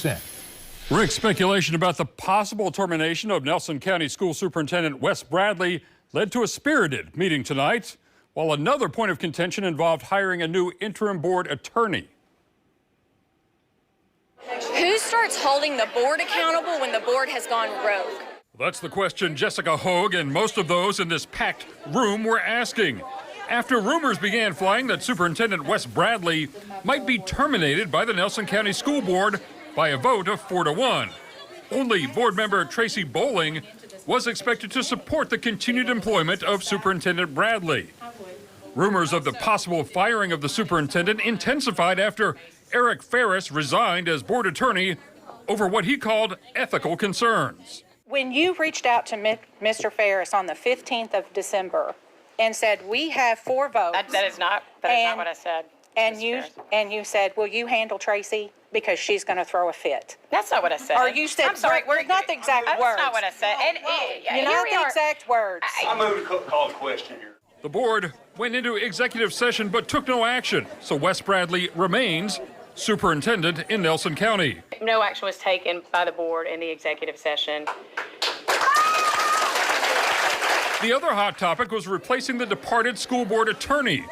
5%. Rick, speculation about the possible termination of Nelson County School Superintendent Wes Bradley led to a spirited meeting tonight, while another point of contention involved hiring a new interim board attorney. Who starts holding the board accountable when the board has gone rogue? That's the question Jessica Hogue and most of those in this packed room were asking. After rumors began flying that Superintendent Wes Bradley might be terminated by the Nelson County School Board by a vote of 4-1. Only board member Tracy Bowling was expected to support the continued employment of Superintendent Bradley. Rumors of the possible firing of the superintendent intensified after Eric Ferris resigned as board attorney over what he called ethical concerns. When you reached out to Mr. Ferris on the 15th of December and said, we have 4 votes. That is not what I said. And you said, will you handle Tracy because she's going to throw a fit? That's not what I said. Or you said, I'm sorry, not the exact words. That's not what I said. You're not the exact words. I move to call the question here. The board went into executive session but took no action, so Wes Bradley remains superintendent in Nelson County. No action was taken by the board in the executive session. The other hot topic was replacing the departed school board attorney.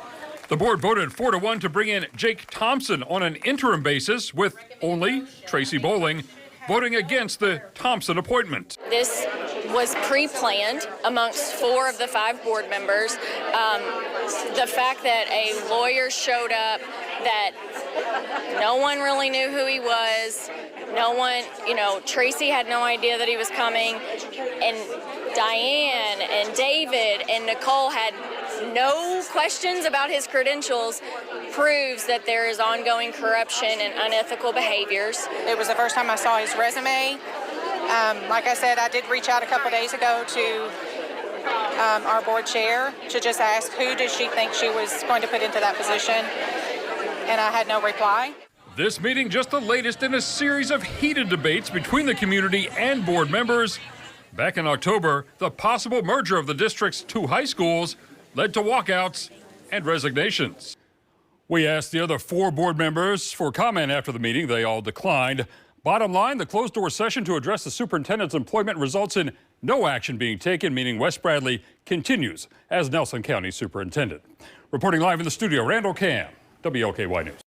The board voted 4-1 to bring in Jake Thompson on an interim basis, with only Tracy Bowling voting against the Thompson appointment. This was pre-planned amongst 4 of the 5 board members. The fact that a lawyer showed up, that no one really knew who he was, Tracy had no idea that he was coming, and Diane and David and Nicole had no questions about his credentials, proves that there is ongoing corruption and unethical behaviors. It was the first time I saw his resume. Like I said, I did reach out a couple days ago to our board chair to just ask who did she think she was going to put into that position, and I had no reply. This meeting just the latest in a series of heated debates between the community and board members. Back in October, the possible merger of the district's 2 high schools led to walkouts and resignations. We asked the other 4 board members for comment after the meeting. They all declined. Bottom line, the closed-door session to address the superintendent's employment results in no action being taken, meaning Wes Bradley continues as Nelson County Superintendent. Reporting live in the studio, Randall Cam, WLKY News.